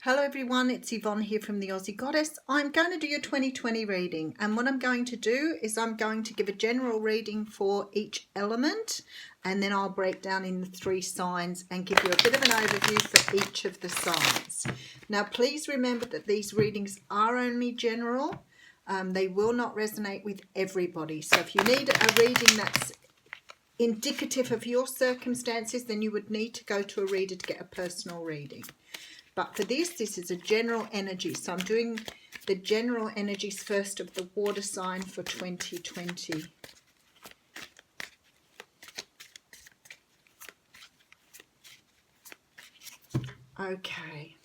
Hello everyone, it's Yvonne here from the Aussie Goddess. I'm going to do your 2020 reading, and what I'm going to do is I'm going to give a general reading for each element, and then I'll break down in the 3 signs and give you a bit of an overview for each of the signs. Now please remember that these readings are only general. They will not resonate with everybody. So if you need a reading that's indicative of your circumstances, then you would need to go to a reader to get a personal reading. But for this is a general energy. So I'm doing the general energies first of the water sign for 2020. Okay.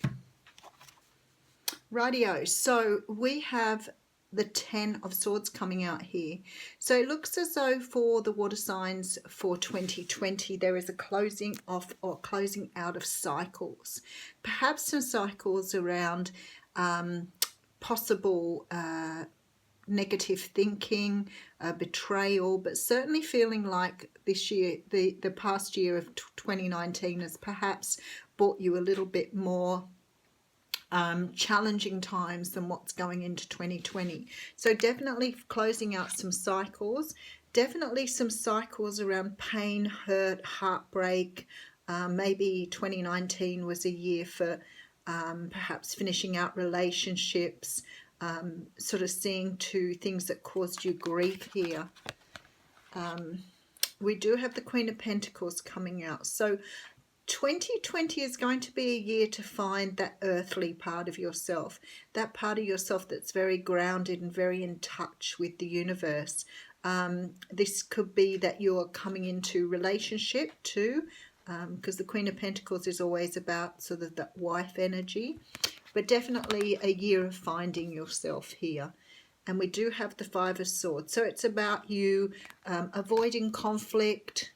Rightio. So we have the 10 of Swords coming out here. So it looks as though for the water signs for 2020 there is a closing off or closing out of cycles, perhaps some cycles around possible negative thinking, betrayal, but certainly feeling like this year, the past year of 2019 has perhaps brought you a little bit more challenging times than what's going into 2020. So definitely closing out some cycles, definitely some cycles around pain, hurt, heartbreak. Maybe 2019 was a year for perhaps finishing out relationships, sort of seeing to things that caused you grief here. We do have the Queen of Pentacles coming out. So 2020 is going to be a year to find that earthly part of yourself, that part of yourself that's very grounded and very in touch with the universe. This could be that you're coming into relationship too, because the Queen of Pentacles is always about sort of that wife energy, but definitely a year of finding yourself here. And we do have the Five of Swords. So it's about you avoiding conflict,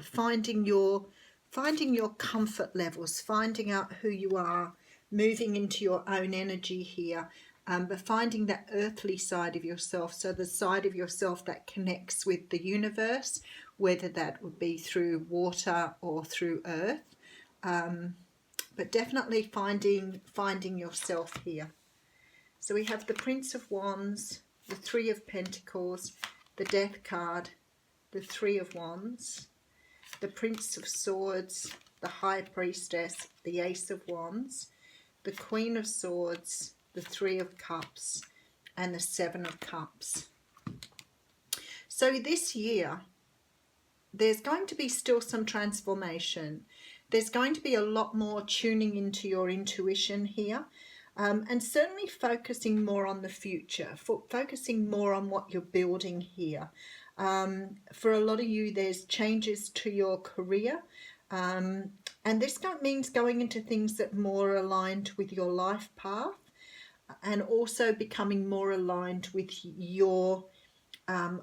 finding your comfort levels, finding out who you are, moving into your own energy here, but finding that earthly side of yourself, so the side of yourself that connects with the universe, whether that would be through water or through earth, but definitely finding yourself here. So we have the Prince of Wands, the Three of Pentacles, the Death card, the Three of Wands, the Prince of Swords, the High Priestess, the Ace of Wands, the Queen of Swords, the Three of Cups, and the Seven of Cups. So this year, there's going to be still some transformation. There's going to be a lot more tuning into your intuition here. And certainly focusing more on the future, focusing more on what you're building here. For a lot of you, there's changes to your career, and this means going into things that are more aligned with your life path, and also becoming more aligned with your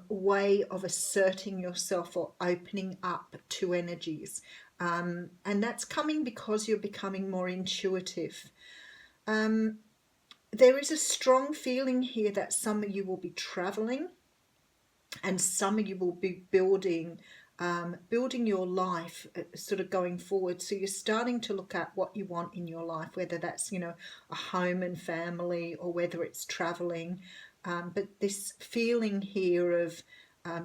way of asserting yourself or opening up to energies. And that's coming because you're becoming more intuitive. There is a strong feeling here that some of you will be traveling, and some of you will be building your life sort of going forward. So you're starting to look at what you want in your life, whether that's, you know, a home and family, or whether it's traveling. But this feeling here of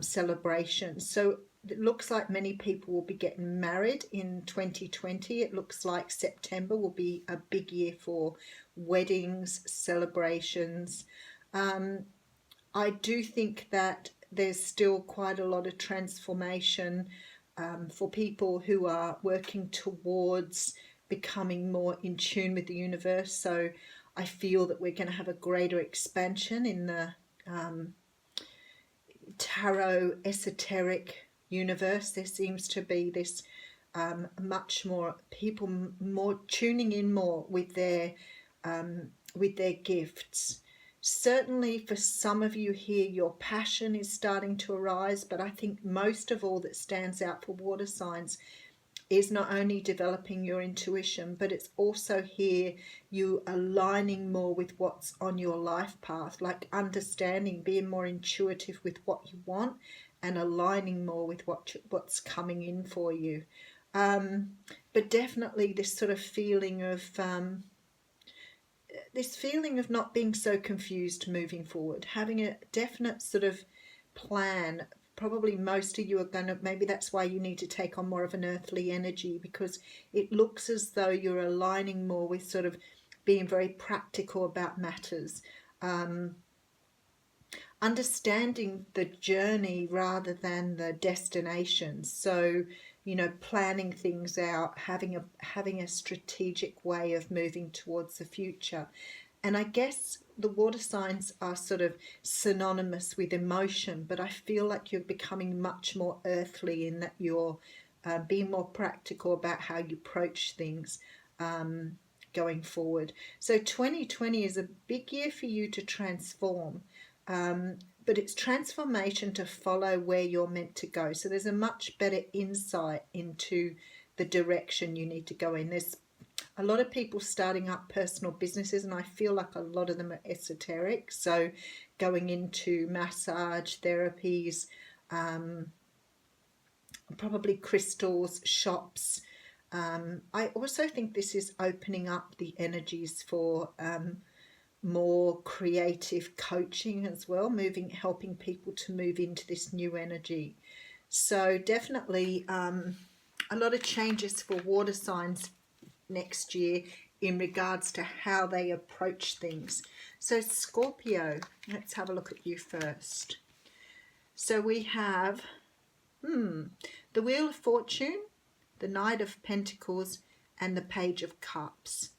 celebration. So it looks like many people will be getting married in 2020. It looks like September will be a big year for weddings, celebrations. I do think that there's still quite a lot of transformation for people who are working towards becoming more in tune with the universe. So I feel that we're going to have a greater expansion in the tarot esoteric universe. There seems to be this much more people more tuning in more with their gifts. Certainly for some of you here, your passion is starting to arise, but I think most of all that stands out for water signs is not only developing your intuition, but it's also here you aligning more with what's on your life path, like understanding, being more intuitive with what you want and aligning more with what's coming in for you. But definitely this sort of feeling of not being so confused moving forward, having a definite sort of plan. Probably most of you are going to, maybe that's why you need to take on more of an earthly energy, because it looks as though you're aligning more with sort of being very practical about matters, understanding the journey rather than the destination. So, you know, planning things out, having a strategic way of moving towards the future. And I guess the water signs are sort of synonymous with emotion, but I feel like you're becoming much more earthly in that you're being more practical about how you approach things going forward. So 2020 is a big year for you to transform, but it's transformation to follow where you're meant to go. So there's a much better insight into the direction you need to go in. There's a lot of people starting up personal businesses, and I feel like a lot of them are esoteric. So going into massage therapies, probably crystals, shops. I also think this is opening up the energies for more creative coaching as well, helping people to move into this new energy. So definitely a lot of changes for water signs next year in regards to how they approach things. So Scorpio, let's have a look at you first. So we have the Wheel of Fortune, the Knight of Pentacles, and the Page of Cups.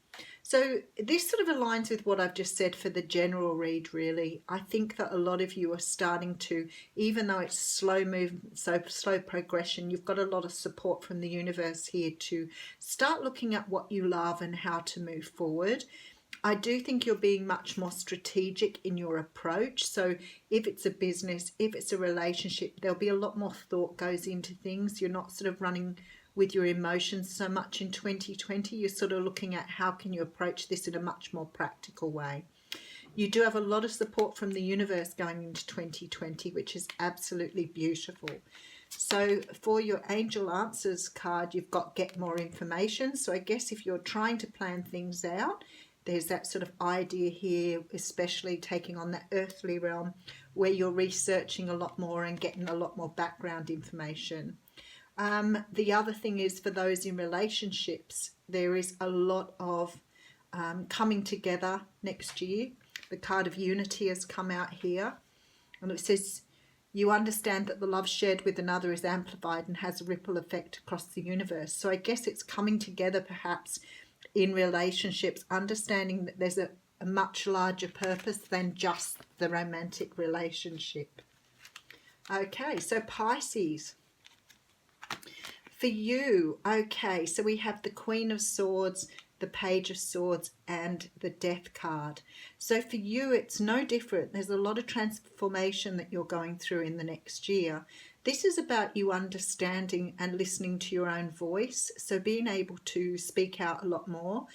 So this sort of aligns with what I've just said for the general read, really. I think that a lot of you are starting to, even though it's slow movement, so slow progression, you've got a lot of support from the universe here to start looking at what you love and how to move forward. I do think you're being much more strategic in your approach. So if it's a business, if it's a relationship, there'll be a lot more thought goes into things. You're not sort of running with your emotions so much in 2020. You're sort of looking at how can you approach this in a much more practical way. You do have a lot of support from the universe going into 2020, which is absolutely beautiful. So for your angel answers card, you've got get more information. So I guess if you're trying to plan things out, there's that sort of idea here, especially taking on that earthly realm where you're researching a lot more and getting a lot more background information. The other thing is for those in relationships, there is a lot of coming together next year. The card of unity has come out here, and it says you understand that the love shared with another is amplified and has a ripple effect across the universe. So I guess it's coming together perhaps in relationships, understanding that there's a much larger purpose than just the romantic relationship. Okay, so Pisces. For you, okay, so we have the Queen of Swords, the Page of Swords, and the Death card. So for you, it's no different. There's a lot of transformation that you're going through in the next year. This is about you understanding and listening to your own voice, so being able to speak out a lot more.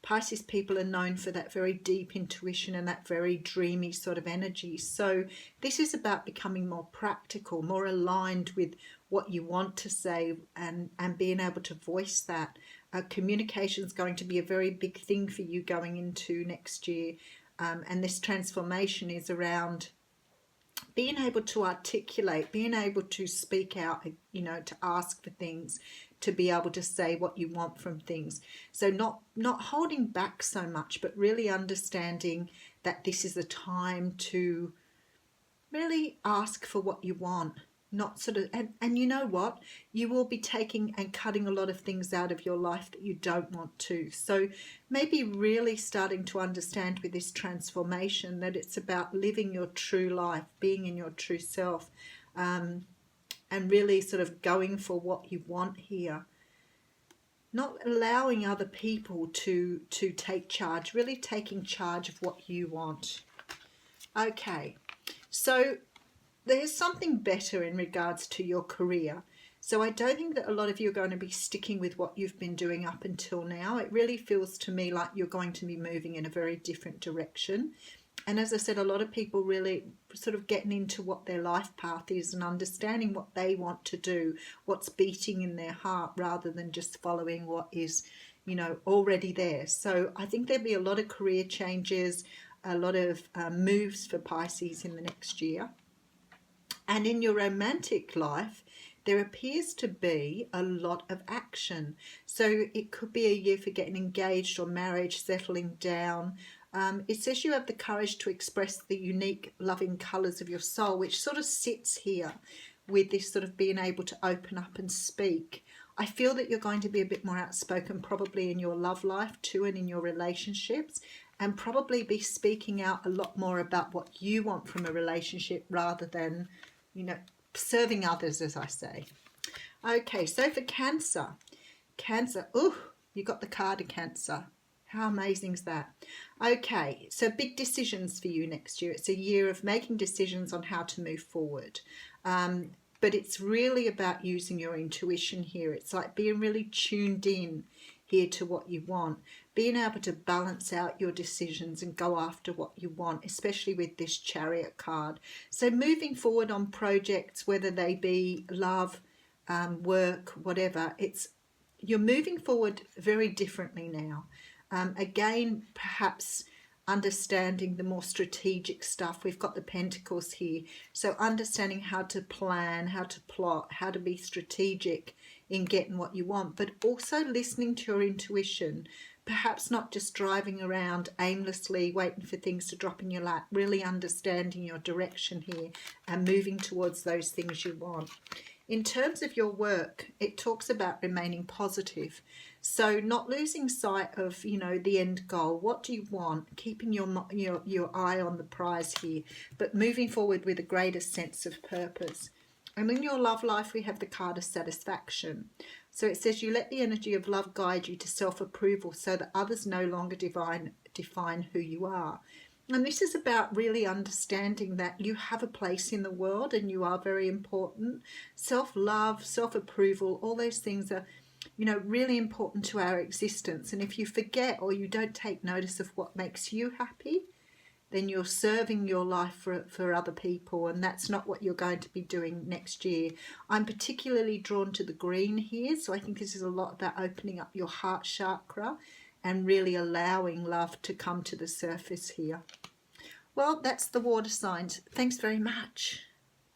Pisces people are known for that very deep intuition and that very dreamy sort of energy. So this is about becoming more practical, more aligned with what you want to say, and being able to voice that. Communication is going to be a very big thing for you going into next year. And this transformation is around being able to articulate, being able to speak out, you know, to ask for things, to be able to say what you want from things. So not holding back so much, but really understanding that this is a time to really ask for what you want. Not sort of, and you know what, you will be taking and cutting a lot of things out of your life that you don't want to. So maybe really starting to understand with this transformation that it's about living your true life, being in your true self, and really sort of going for what you want here. Not allowing other people to take charge, really taking charge of what you want. Okay, so there's something better in regards to your career. So I don't think that a lot of you are going to be sticking with what you've been doing up until now. It really feels to me like you're going to be moving in a very different direction. And as I said, a lot of people really sort of getting into what their life path is and understanding what they want to do, what's beating in their heart, rather than just following what is, you know, already there. So I think there'll be a lot of career changes, a lot of moves for Pisces in the next year. And in your romantic life, there appears to be a lot of action. So it could be a year for getting engaged or marriage, settling down. It says you have the courage to express the unique, loving colours of your soul, which sort of sits here with this sort of being able to open up and speak. I feel that you're going to be a bit more outspoken probably in your love life too, and in your relationships, and probably be speaking out a lot more about what you want from a relationship rather than, you know, serving others, as I say. Okay, so for Cancer, you got the card of Cancer. How amazing is that? Okay, so big decisions for you next year. It's a year of making decisions on how to move forward. But it's really about using your intuition here. It's like being really tuned in here to what you want, being able to balance out your decisions and go after what you want, especially with this Chariot card. So moving forward on projects, whether they be love, work, whatever, you're moving forward very differently now. Again, perhaps understanding the more strategic stuff. We've got the Pentacles here. So understanding how to plan, how to plot, how to be strategic in getting what you want, but also listening to your intuition. Perhaps not just driving around aimlessly waiting for things to drop in your lap, really understanding your direction here and moving towards those things you want. In terms of your work, it talks about remaining positive. So not losing sight of, you know, the end goal. What do you want? Keeping your eye on the prize here, but moving forward with a greater sense of purpose. And in your love life, we have the card of satisfaction. So it says you let the energy of love guide you to self-approval so that others no longer define who you are. And this is about really understanding that you have a place in the world and you are very important. Self-love, self-approval, all those things are, you know, really important to our existence. And if you forget or you don't take notice of what makes you happy, then you're serving your life for other people, and that's not what you're going to be doing next year. I'm particularly drawn to the green here, so I think this is a lot about opening up your heart chakra and really allowing love to come to the surface here. Well, that's the water signs. Thanks very much.